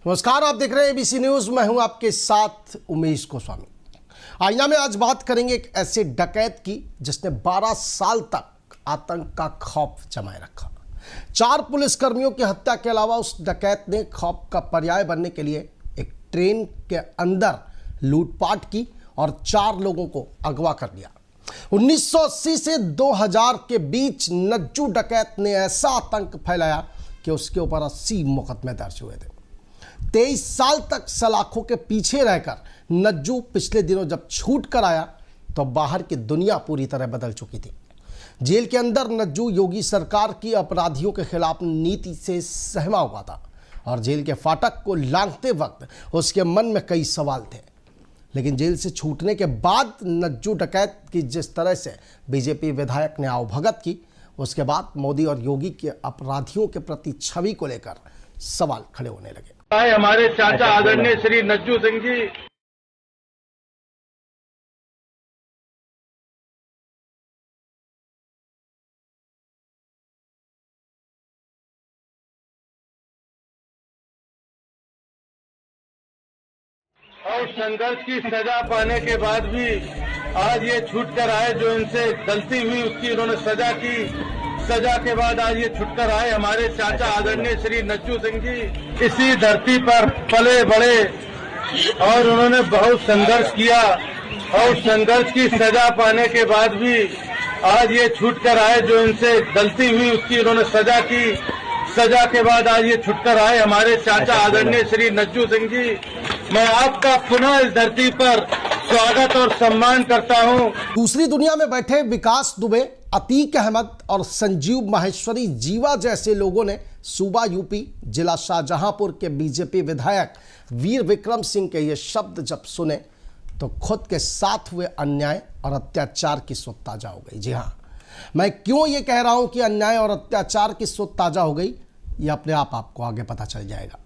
नमस्कार, आप देख रहे हैं एबीसी न्यूज। मैं हूं आपके साथ उमेश गोस्वामी। आईना में आज बात करेंगे एक ऐसे डकैत की जिसने 12 साल तक आतंक का खौफ जमाए रखा। 4 पुलिसकर्मियों की हत्या के अलावा उस डकैत ने खौफ का पर्याय बनने के लिए एक ट्रेन के अंदर लूटपाट की और 4 लोगों को अगवा कर लिया। 1980 से 2000 के बीच नज्जू डकैत ने ऐसा आतंक फैलाया कि उसके ऊपर 80 मुकदमे दर्ज हुए थे। 23 साल तक सलाखों के पीछे रहकर नज्जू पिछले दिनों जब छूट कर आया तो बाहर की दुनिया पूरी तरह बदल चुकी थी। जेल के अंदर नज्जू योगी सरकार की अपराधियों के खिलाफ नीति से सहमा हुआ था और जेल के फाटक को लांघते वक्त उसके मन में कई सवाल थे। लेकिन जेल से छूटने के बाद नज्जू डकैत की जिस तरह से बीजेपी विधायक ने आवभगत की, उसके बाद मोदी और योगी के अपराधियों के प्रति छवि को लेकर सवाल खड़े होने लगे। हमारे चाचा आदरणीय श्री नज्जू सिंह जी और संघर्ष की सजा पाने के बाद भी आज ये छूट कर आए। जो इनसे गलती हुई उसकी इन्होंने सजा की। सजा के बाद आज ये छुटकर आए हमारे चाचा आदरणीय श्री नज्जू सिंह जी। इसी धरती पर पले बड़े और उन्होंने बहुत संघर्ष किया और संघर्ष की सजा पाने के बाद भी आज ये छूटकर आए। जो इनसे गलती हुई उसकी इन्होंने सजा की। सजा के बाद आज ये छुटकर आए हमारे चाचा आदरणीय श्री नज्जू सिंह जी। मैं आपका पुनः इस धरती पर स्वागत और सम्मान करता हूं। दूसरी दुनिया में बैठे विकास दुबे, अतीक अहमद और संजीव माहेश्वरी जीवा जैसे लोगों ने सूबा यूपी जिला शाहजहांपुर के बीजेपी विधायक वीर विक्रम सिंह के ये शब्द जब सुने तो खुद के साथ हुए अन्याय और अत्याचार की सोच ताजा हो गई। जी हाँ, मैं क्यों ये कह रहा हूं कि अन्याय और अत्याचार की सोच ताजा हो गई, ये अपने आप आपको आगे पता चल जाएगा।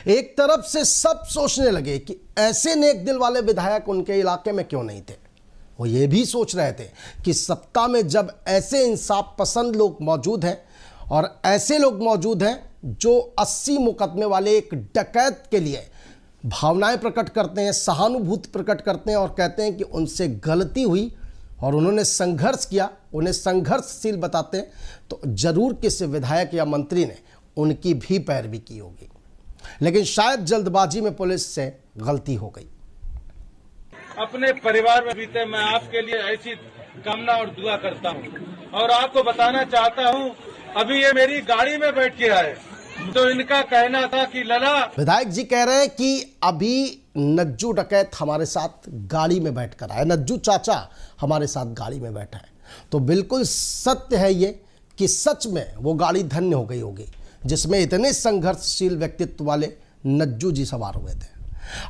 एक तरफ से सब सोचने लगे कि ऐसे नेक दिल वाले विधायक उनके इलाके में क्यों नहीं थे। वो ये भी सोच रहे थे कि सत्ता में जब ऐसे इंसाफ पसंद लोग मौजूद हैं और ऐसे लोग मौजूद हैं जो 80 मुकदमे वाले एक डकैत के लिए भावनाएं प्रकट करते हैं, सहानुभूति प्रकट करते हैं और कहते हैं कि उनसे गलती हुई और उन्होंने संघर्ष किया, उन्हें संघर्षशील बताते हैं, तो जरूर किसी विधायक या मंत्री ने उनकी भी पैरवी की होगी। लेकिन शायद जल्दबाजी में पुलिस से गलती हो गई। अपने परिवार में बीते मैं आपके लिए ऐसी कामना और दुआ करता हूं और आपको बताना चाहता हूं, अभी ये मेरी गाड़ी में बैठ के आए तो इनका कहना था कि लला। विधायक जी कह रहे हैं कि अभी नज्जू डकैत हमारे साथ गाड़ी में बैठकर आए, नज्जू चाचा हमारे साथ गाड़ी में बैठा है। तो बिल्कुल सत्य है ये कि सच में वो गाड़ी धन्य हो गई होगी जिसमें इतने संघर्षशील व्यक्तित्व वाले नज्जू जी सवार हुए थे।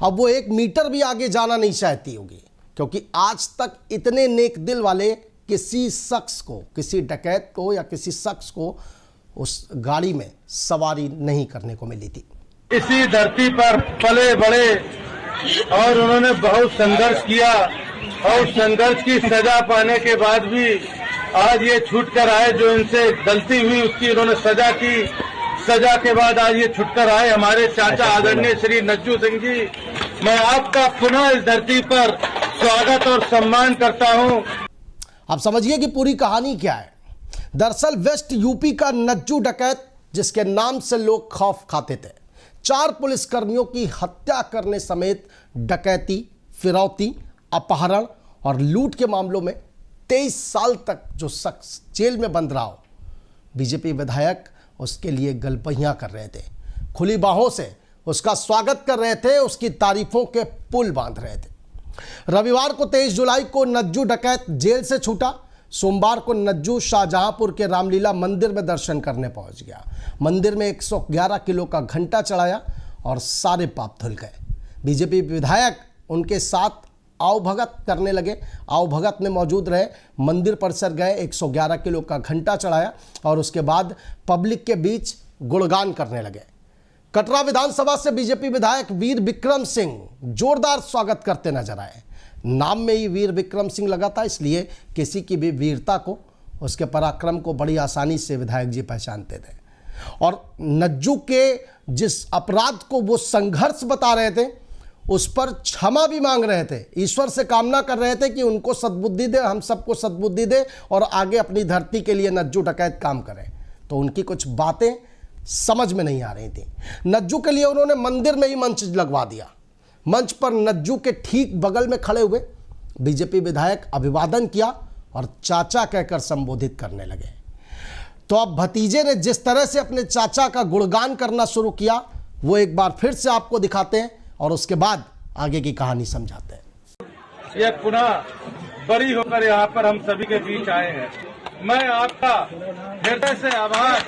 अब वो 1 मीटर भी आगे जाना नहीं चाहती होगी, क्योंकि आज तक इतने नेक दिल वाले किसी शख्स को, किसी डकैत को या किसी शख्स को उस गाड़ी में सवारी नहीं करने को मिली थी। इसी धरती पर पले बड़े और उन्होंने बहुत संघर्ष किया और संघर्ष की सजा पाने के बाद भी आज ये छूटकर आए। जो इनसे गलती हुई उसकी इन्होंने सजा की। सजा के बाद आज ये छुटकर आए हमारे चाचा आदरणीय श्री नज्जू सिंह जी। मैं आपका पुनः इस धरती पर स्वागत और सम्मान करता हूं। आप समझिए कि पूरी कहानी क्या है। दरअसल वेस्ट यूपी का नज्जू डकैत, जिसके नाम से लोग खौफ खाते थे, 4 पुलिसकर्मियों की हत्या करने समेत डकैती, फिरौती, अपहरण और लूट के मामलों में 23 साल तक जो शख्स जेल में बंद रहा हो, बीजेपी विधायक उसके लिए गलपहियां कर रहे थे, खुली बाहों से उसका स्वागत कर रहे थे, उसकी तारीफों के पुल बांध रहे थे। रविवार को 23 जुलाई को नज्जू डकैत जेल से छूटा। सोमवार को नज्जू शाहजहांपुर के रामलीला मंदिर में दर्शन करने पहुंच गया। मंदिर में 111 किलो का घंटा चढ़ाया और सारे पाप धुल गए। बीजेपी विधायक उनके साथ आवभगत करने लगे। आवभगत में मौजूद रहे, मंदिर परिसर गए, 111 किलो का घंटा चढ़ाया और उसके बाद पब्लिक के बीच गुणगान करने लगे। कटरा विधानसभा से बीजेपी विधायक वीर विक्रम सिंह जोरदार स्वागत करते नजर आए। नाम में ही वीर विक्रम सिंह लगा था, इसलिए किसी की भी वीरता को, उसके पराक्रम को बड़ी आसानी से विधायक जी पहचानते थे। और नज्जू के जिस अपराध को वो संघर्ष बता रहे थे उस पर क्षमा भी मांग रहे थे, ईश्वर से कामना कर रहे थे कि उनको सद्बुद्धि दे, हम सबको सद्बुद्धि दे और आगे अपनी धरती के लिए नज्जू डकैत काम करें। तो उनकी कुछ बातें समझ में नहीं आ रही थी। नज्जू के लिए उन्होंने मंदिर में ही मंच लगवा दिया। मंच पर नज्जू के ठीक बगल में खड़े हुए बीजेपी विधायक अभिवादन किया और चाचा कहकर संबोधित करने लगे। तो अब भतीजे ने जिस तरह से अपने चाचा का गुणगान करना शुरू किया वो एक बार फिर से आपको दिखाते हैं और उसके बाद आगे की कहानी समझाते हैं। ये पुनः बरी होकर यहाँ पर हम सभी के बीच आए हैं। मैं आपका हृदय से आभार,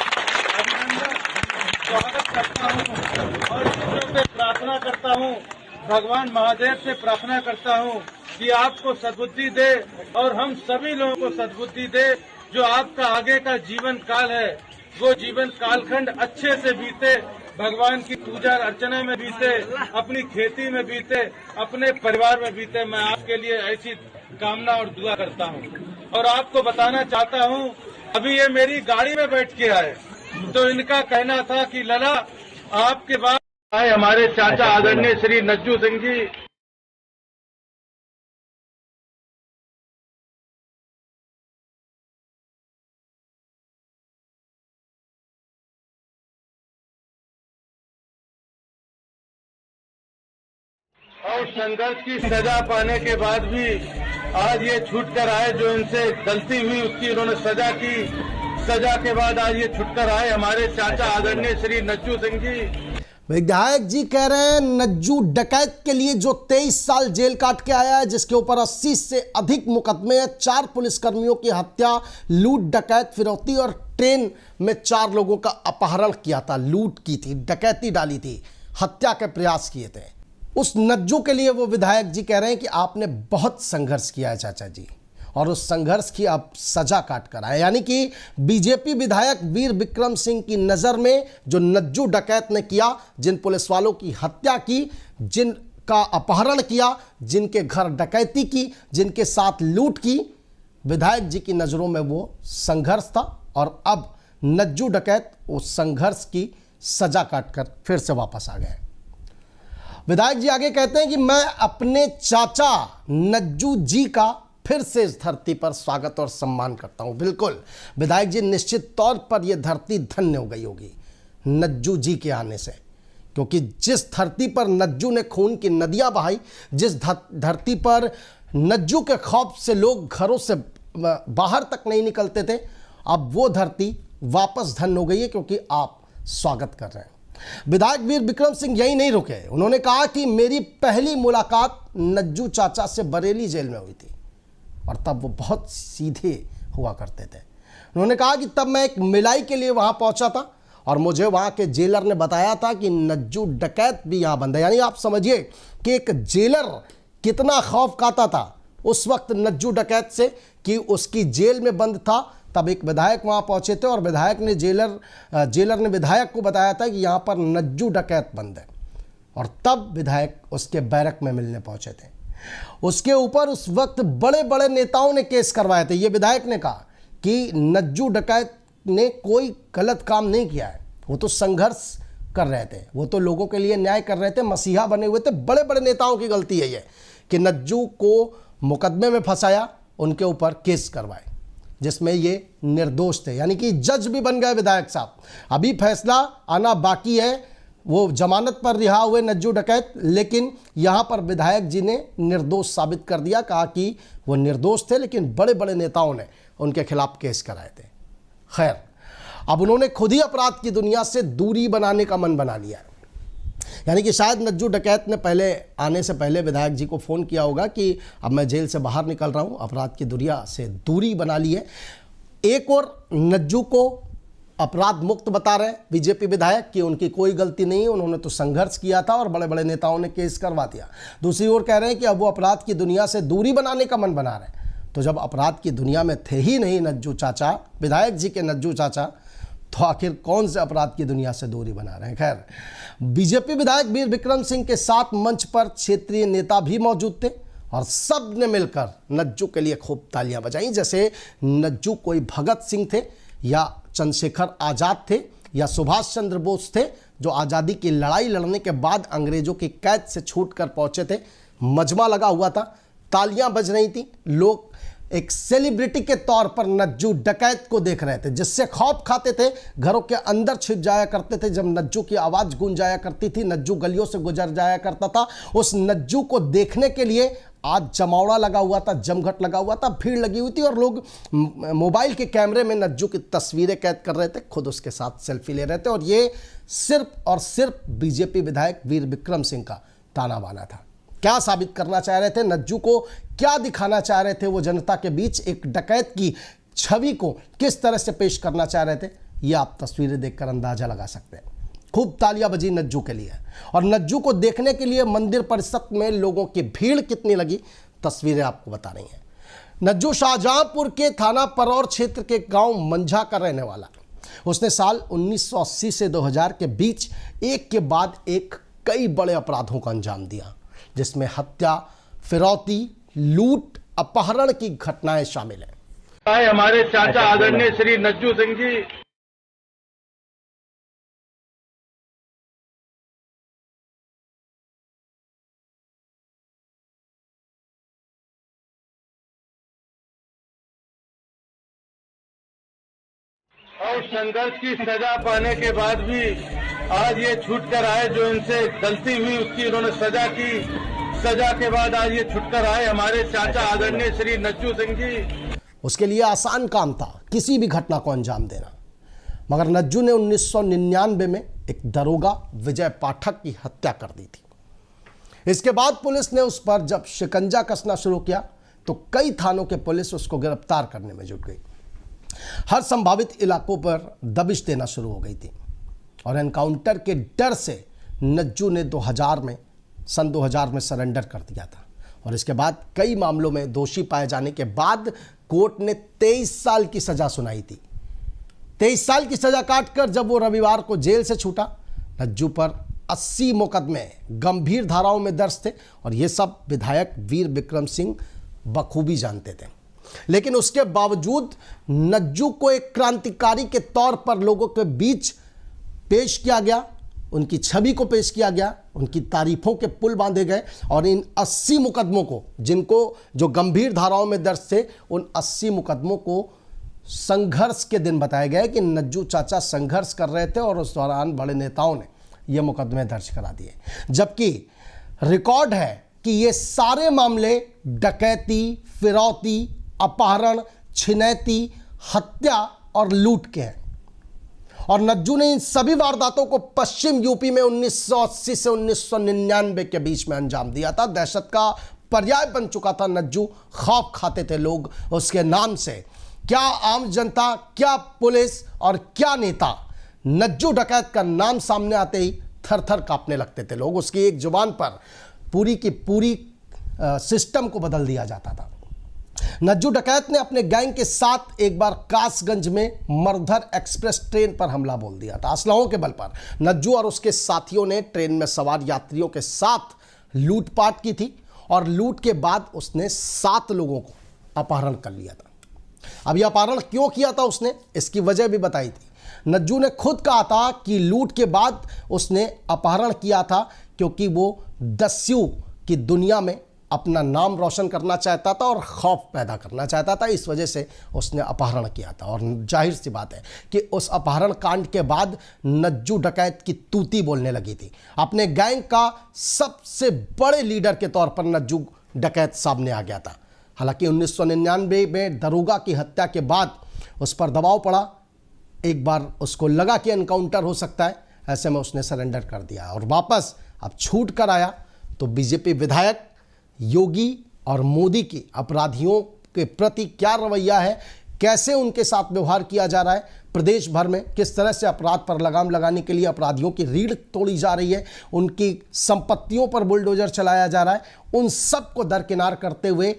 अभिनंदन, स्वागत करता हूँ और ईश्वर से प्रार्थना करता हूँ, भगवान महादेव से प्रार्थना करता हूँ कि आपको सद्बुद्धि दे और हम सभी लोगों को सद्बुद्धि दे। जो आपका आगे का जीवन काल है वो जीवन कालखंड अच्छे से बीते, भगवान की पूजा अर्चना में बीते, अपनी खेती में बीते, अपने परिवार में बीते। मैं आपके लिए ऐसी कामना और दुआ करता हूँ। और आपको बताना चाहता हूँ, अभी ये मेरी गाड़ी में बैठ के आए तो इनका कहना था कि लला आपके बाद आए हमारे चाचा आदरणीय श्री नज्जू सिंह जी। और संघर्ष की सजा पाने के बाद भी आज ये छूट कर आए, जो इनसे गलती हुई उसकी इन्होंने सजा की, सजा के बाद आज ये छूट कर आए हमारे चाचा आदरणीय श्री नज्जू सिंह जी। विधायक जी कह रहे हैं नज्जू डकैत के लिए जो 23 साल जेल काट के आया है, जिसके ऊपर 80 से अधिक मुकदमे हैं, 4 पुलिसकर्मियों की हत्या, लूट, डकैत, फिरौती और ट्रेन में 4 लोगों का अपहरण किया था, लूट की थी, डकैती डाली थी, हत्या के प्रयास किए थे। उस नज्जू के लिए वो विधायक जी कह रहे हैं कि आपने बहुत संघर्ष किया है चाचा जी और उस संघर्ष की आप सजा काट कर आए। यानी कि बीजेपी विधायक वीर विक्रम सिंह की नज़र में जो नज्जू डकैत ने किया, जिन पुलिस वालों की हत्या की, जिनका अपहरण किया, जिनके घर डकैती की, जिनके साथ लूट की, विधायक जी की नज़रों में वो संघर्ष था और अब नज्जू डकैत उस संघर्ष की सजा काट कर फिर से वापस आ गए। विधायक जी आगे कहते हैं कि मैं अपने चाचा नज्जू जी का फिर से इस धरती पर स्वागत और सम्मान करता हूं। बिल्कुल विधायक जी, निश्चित तौर पर यह धरती धन्य हो गई होगी नज्जू जी के आने से, क्योंकि जिस धरती पर नज्जू ने खून की नदियां बहाई, जिस धरती पर नज्जू के खौफ से लोग घरों से बाहर तक नहीं निकलते थे, अब वो धरती वापस धन्य हो गई है क्योंकि आप स्वागत कर रहे हैं। विधायक वीर विक्रम सिंह यही नहीं रुके, उन्होंने कहा कि मेरी पहली मुलाकात नज्जू चाचा से बरेली जेल में हुई थी और तब वो बहुत सीधे हुआ करते थे। उन्होंने कहा कि तब मैं एक मिलाई के लिए वहां पहुंचा था और मुझे वहां के जेलर ने बताया था कि नज्जू डकैत भी यहां बंद है। यानी आप समझिए कि एक जेलर कितना खौफ खाता था उस वक्त नज्जू डकैत से कि उसकी जेल में बंद था। तब एक विधायक वहां पहुंचे थे और विधायक ने जेलर ने विधायक को बताया था कि यहां पर नज्जू डकैत बंद है और तब विधायक उसके बैरक में मिलने पहुंचे थे। उसके ऊपर उस वक्त बड़े बड़े नेताओं ने केस करवाए थे। ये विधायक ने कहा कि नज्जू डकैत ने कोई गलत काम नहीं किया है, वो तो संघर्ष कर रहे थे, वो तो लोगों के लिए न्याय कर रहे थे, मसीहा बने हुए थे। बड़े बड़े नेताओं की गलती है ये कि नज्जू को मुकदमे में फंसाया, उनके ऊपर केस करवाए जिसमें ये निर्दोष थे। यानी कि जज भी बन गए विधायक साहब। अभी फैसला आना बाकी है, वो जमानत पर रिहा हुए नज्जू डकैत, लेकिन यहाँ पर विधायक जी ने निर्दोष साबित कर दिया, कहा कि वो निर्दोष थे लेकिन बड़े बड़े नेताओं ने उनके खिलाफ केस कराए थे। खैर, अब उन्होंने खुद ही अपराध की दुनिया से दूरी बनाने का मन बना लिया है। यानी कि शायद नज्जू डकैत ने पहले आने से पहले विधायक जी को फ़ोन किया होगा कि अब मैं जेल से बाहर निकल रहा हूँ, अपराध की दुनिया से दूरी बना ली है। एक और नज्जू को अपराध मुक्त बता रहे बीजेपी विधायक कि उनकी कोई गलती नहीं है, उन्होंने तो संघर्ष किया था और बड़े बड़े नेताओं ने केस करवा दिया। दूसरी ओर कह रहे हैं कि अब वो अपराध की दुनिया से दूरी बनाने का मन बना रहे हैं। तो जब अपराध की दुनिया में थे ही नहीं नज्जू चाचा, विधायक जी के नज्जू चाचा, तो आखिर कौन से अपराध की दुनिया से दूरी बना रहे हैं। खैर, बीजेपी विधायक वीर विक्रम सिंह के साथ मंच पर क्षेत्रीय नेता भी मौजूद थे और सब ने मिलकर नज्जू के लिए खूब तालियां बजाई, जैसे नज्जू कोई भगत सिंह थे या चंद्रशेखर आज़ाद थे या सुभाष चंद्र बोस थे, जो आज़ादी की लड़ाई लड़ने के बाद अंग्रेजों की कैद से छूटकर पहुंचे थे। मजमा लगा हुआ था, तालियां बज रही थी, लोग एक सेलिब्रिटी के तौर पर नज्जू डकैत को देख रहे थे, जिससे खौफ खाते थे, घरों के अंदर छिप जाया करते थे। जब नज्जू की आवाज़ गूंज जाया करती थी, नज्जू गलियों से गुजर जाया करता था, उस नज्जू को देखने के लिए आज जमावड़ा लगा हुआ था, जमघट लगा हुआ था, भीड़ लगी हुई थी और लोग मोबाइल के कैमरे में नज्जू की तस्वीरें कैद कर रहे थे, खुद उसके साथ सेल्फी ले रहे थे। और ये सिर्फ और सिर्फ बीजेपी विधायक वीर विक्रम सिंह का ताना बाना था। क्या साबित करना चाह रहे थे, नज्जू को क्या दिखाना चाह रहे थे वो जनता के बीच, एक डकैत की छवि को किस तरह से पेश करना चाह रहे थे, ये आप तस्वीरें देखकर अंदाजा लगा सकते हैं। खूब तालियां बजी नज्जू के लिए, और नज्जू को देखने के लिए मंदिर परिसर में लोगों की भीड़ कितनी लगी, तस्वीरें आपको बता रही हैं। नज्जू शाहजहांपुर के थाना परौर क्षेत्र के गांव मंझा का रहने वाला। उसने साल 1980 से 2000 के बीच एक के बाद एक कई बड़े अपराधों का अंजाम दिया, जिसमें हत्या, फिरौती, लूट, अपहरण की घटनाएं शामिल हैं। हमारे चाचा आदरणीय श्री नज्जू सिंह जी और संघर्ष की सजा पाने के बाद भी आज ये छूट कर आए। जो इनसे गलती हुई उसकी इन्होंने सजा की, सजा के बाद आज ये छूट कर आए हमारे चाचा आदरणीय श्री नज्जू सिंह जी। उसके लिए आसान काम था किसी भी घटना को अंजाम देना, मगर नज्जू ने 1999 में एक दरोगा विजय पाठक की हत्या कर दी थी। इसके बाद पुलिस ने उस पर जब शिकंजा कसना शुरू किया तो कई थानों के पुलिस उसको गिरफ्तार करने में जुट गई। हर संभावित इलाकों पर दबिश देना शुरू हो गई थी, और एनकाउंटर के डर से नज्जू ने सन 2000 में सरेंडर कर दिया था। और इसके बाद कई मामलों में दोषी पाए जाने के बाद कोर्ट ने 23 साल की सजा सुनाई थी। 23 साल की सजा काटकर जब वो रविवार को जेल से छूटा, नज्जू पर 80 मुकदमे गंभीर धाराओं में दर्ज थे, और ये सब विधायक वीर विक्रम सिंह बखूबी जानते थे। लेकिन उसके बावजूद नज्जू को एक क्रांतिकारी के तौर पर लोगों के बीच पेश किया गया, उनकी छवि को पेश किया गया, उनकी तारीफों के पुल बांधे गए, और इन 80 मुकदमों को, जिनको जो गंभीर धाराओं में दर्ज थे, उन 80 मुकदमों को संघर्ष के दिन बताया गया कि नज्जू चाचा संघर्ष कर रहे थे, और उस दौरान बड़े नेताओं ने ये मुकदमे दर्ज करा दिए। जबकि रिकॉर्ड है कि ये सारे मामले डकैती, फिरौती, अपहरण, छिनैती, हत्या और लूट के हैं। और नज्जू ने इन सभी वारदातों को पश्चिम यूपी में 1980 से 1999 के बीच में अंजाम दिया था। दहशत का पर्याय बन चुका था नज्जू, खौफ खाते थे लोग उसके नाम से। क्या आम जनता, क्या पुलिस और क्या नेता, नज्जू डकैत का नाम सामने आते ही थर थर कांपने लगते थे लोग। उसकी एक जुबान पर पूरी की पूरी सिस्टम को बदल दिया जाता था। नज्जू डकैत ने अपने गैंग के साथ एक बार कासगंज में मरधर एक्सप्रेस ट्रेन पर हमला बोल दिया था। असलहों के बल पर नज्जू और उसके साथियों ने ट्रेन में सवार यात्रियों के साथ लूटपाट की थी, और लूट के बाद उसने 7 लोगों को अपहरण कर लिया था। अब यह अपहरण क्यों किया था उसने, इसकी वजह भी बताई थी। नज्जू ने खुद कहा था कि लूट के बाद उसने अपहरण किया था क्योंकि वो दस्यु की दुनिया में अपना नाम रोशन करना चाहता था और खौफ पैदा करना चाहता था, इस वजह से उसने अपहरण किया था। और जाहिर सी बात है कि उस अपहरण कांड के बाद नज्जू डकैत की तूती बोलने लगी थी। अपने गैंग का सबसे बड़े लीडर के तौर पर नज्जू डकैत सामने आ गया था। हालांकि 1999 में दरोगा की हत्या के बाद उस पर दबाव पड़ा, एक बार उसको लगा कि एनकाउंटर हो सकता है, ऐसे में उसने सरेंडर कर दिया और वापस अब छूट कर आया। तो बीजेपी विधायक योगी और मोदी की अपराधियों के प्रति क्या रवैया है, कैसे उनके साथ व्यवहार किया जा रहा है, प्रदेश भर में किस तरह से अपराध पर लगाम लगाने के लिए अपराधियों की रीढ़ तोड़ी जा रही है, उनकी संपत्तियों पर बुलडोजर चलाया जा रहा है, उन सब को दरकिनार करते हुए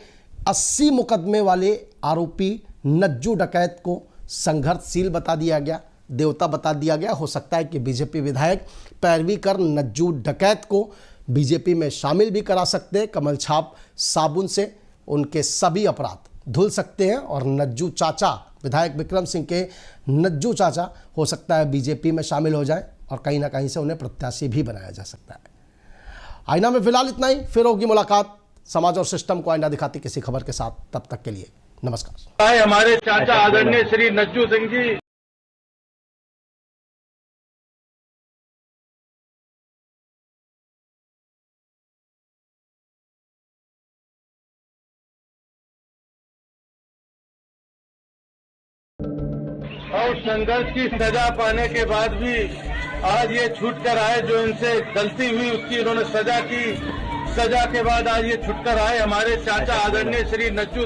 80 मुकदमे वाले आरोपी नज्जू डकैत को संघर्षशील बता दिया गया, देवता बता दिया गया। हो सकता है कि बीजेपी विधायक पैरवी कर नज्जू डकैत को बीजेपी में शामिल भी करा सकते हैं। कमल छाप साबुन से उनके सभी अपराध धुल सकते हैं, और नज्जू चाचा, विधायक विक्रम सिंह के नज्जू चाचा हो सकता है बीजेपी में शामिल हो जाए। और कहीं ना कहीं से उन्हें प्रत्याशी भी बनाया जा सकता है। आईना में फिलहाल इतना ही, फिर होगी मुलाकात समाज और सिस्टम को आईना दिखाती किसी खबर के साथ। तब तक के लिए नमस्कार। हमारे चाचा आदरणीय श्री नज्जू सिंह जी और संघर्ष की सजा पाने के बाद भी आज ये छूट कर आए, जो इनसे गलती हुई उसकी इन्होंने सजा की, सजा के बाद आज ये छूट कर आए हमारे चाचा आदरणीय श्री नज्जू